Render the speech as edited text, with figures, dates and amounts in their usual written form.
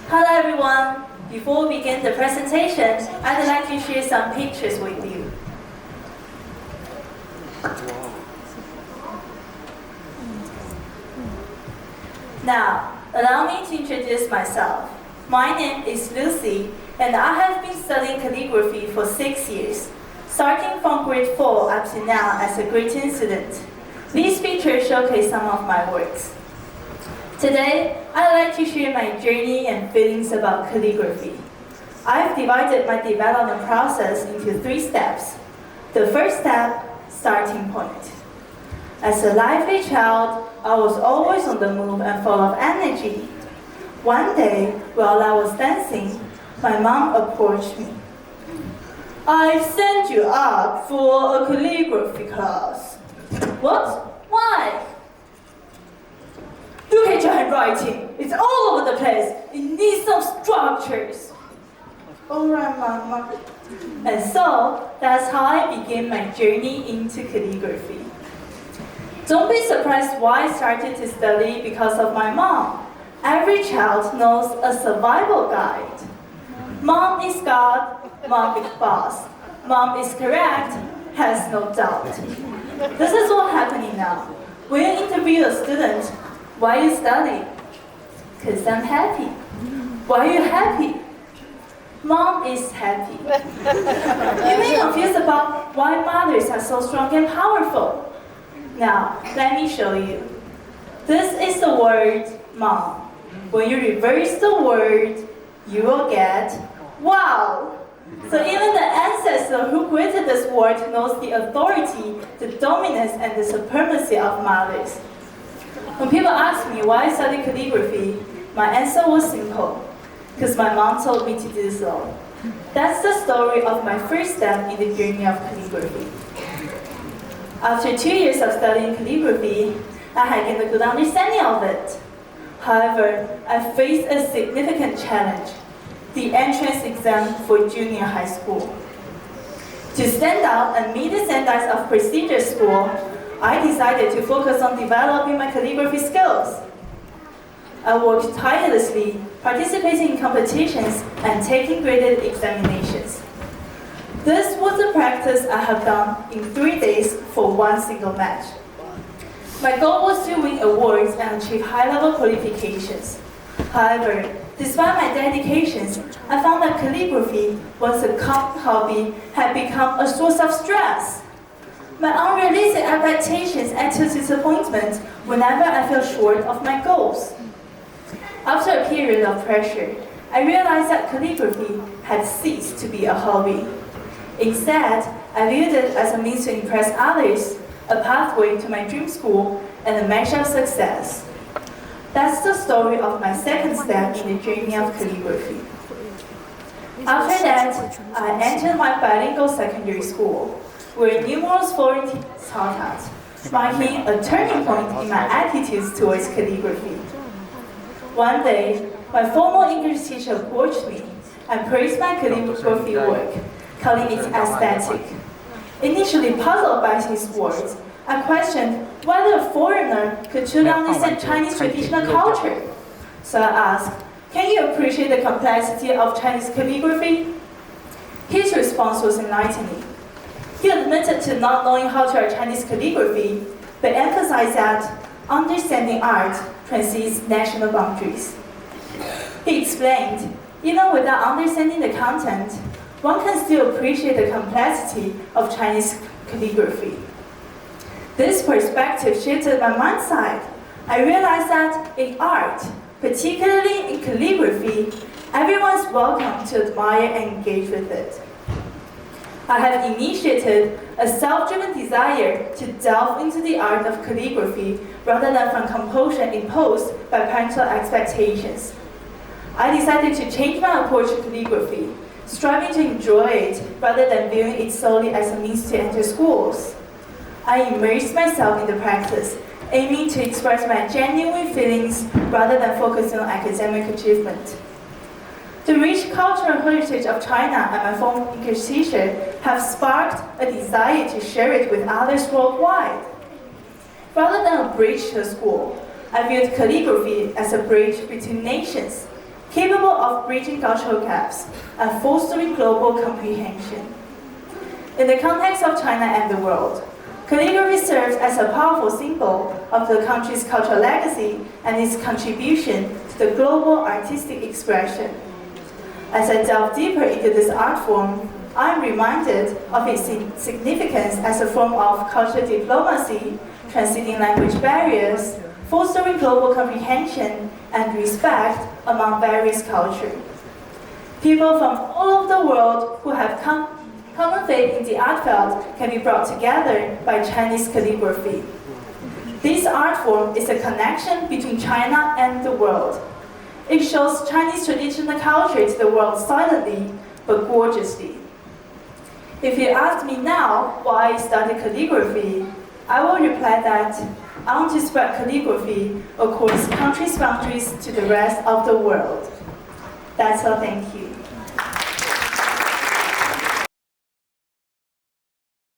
Hello everyone! Before we begin the presentation, I'd like to share some pictures with you. Now, allow me to introduce myself. My name is Lucy, and I have been studying calligraphy for 6 years, starting from grade 4 up to now as a grade 10 student. These pictures showcase some of my works. Today, I'd like to share my journey and feelings about calligraphy. I've divided my development process into 3 steps. The first step, starting point. As a lively child, I was always on the move and full of energy. One day, while I was dancing, my mom approached me. "I've sent you up for a calligraphy class." "What? Why?" "Look at your handwriting. It's all over the place. It needs some structures." "All right, Mama." And so, that's how I began my journey into calligraphy. Don't be surprised why I started to study because of my mom. Every child knows a survival guide. Mom is God, Mom is boss. Mom is correct, has no doubt. This is what's happening now. When you interview a student, why you study? "'Cause I'm happy." "Why are you happy?" "Mom is happy." You may be confused about why mothers are so strong and powerful. Now, let me show you. This is the word mom. When you reverse the word, you will get wow. So even the ancestor who created this word knows the authority, the dominance, and the supremacy of mothers. When people ask me why I study calligraphy, my answer was simple. Because my mom told me to do so. That's the story of my first step in the journey of calligraphy. After 2 years of studying calligraphy, I had gained a good understanding of it. However, I faced a significant challenge, the entrance exam for junior high school. To stand out and meet the standards of prestigious school, I decided to focus on developing my calligraphy skills. I worked tirelessly, participating in competitions and taking graded examinations. This was the practice I have done in 3 days for one single match. My goal was to win awards and achieve high-level qualifications. However, despite my dedications, I found that calligraphy, once a common hobby, had become a source of stress. My unrealistic expectations led to disappointment whenever I fell short of my goals. After a period of pressure, I realized that calligraphy had ceased to be a hobby. Instead, I viewed it as a means to impress others, a pathway to my dream school, and a measure of success. That's the story of my second step in the journey of calligraphy. After that, I entered my bilingual secondary school, where numerous foreign teachers taught us, marking a turning point in my attitudes towards calligraphy. One day, my former English teacher approached me and praised my calligraphy work, calling it aesthetic. Initially puzzled by his words, I questioned whether a foreigner could truly understand Chinese traditional culture. So I asked, "Can you appreciate the complexity of Chinese calligraphy?" His response was enlightening. He admitted to not knowing how to write Chinese calligraphy, but emphasized that understanding art transcends national boundaries. He explained, even without understanding the content, one can still appreciate the complexity of Chinese calligraphy. This perspective shifted my mindset. I realized that in art, particularly in calligraphy, everyone is welcome to admire and engage with it. I have initiated a self-driven desire to delve into the art of calligraphy rather than from compulsion imposed by parental expectations. I decided to change my approach to calligraphy, striving to enjoy it rather than viewing it solely as a means to enter schools. I immersed myself in the practice, aiming to express my genuine feelings rather than focusing on academic achievement. The rich cultural heritage of China and my former English teacher have sparked a desire to share it with others worldwide. Rather than a bridge to a school, I viewed calligraphy as a bridge between nations. capable of bridging cultural gaps and fostering global comprehension. In the context of China and the world, calligraphy serves as a powerful symbol of the country's cultural legacy and its contribution to the global artistic expression. As I delve deeper into this art form, I am reminded of its significance as a form of cultural diplomacy, transcending language barriers, fostering global comprehension and respect among various cultures. People from all over the world who have common faith in the art field can be brought together by Chinese calligraphy. This art form is a connection between China and the world. It shows Chinese traditional culture to the world silently but gorgeously. If you ask me now why I studied calligraphy, I will reply that I want to spread calligraphy across countries' boundaries to the rest of the world. That's all, thank you.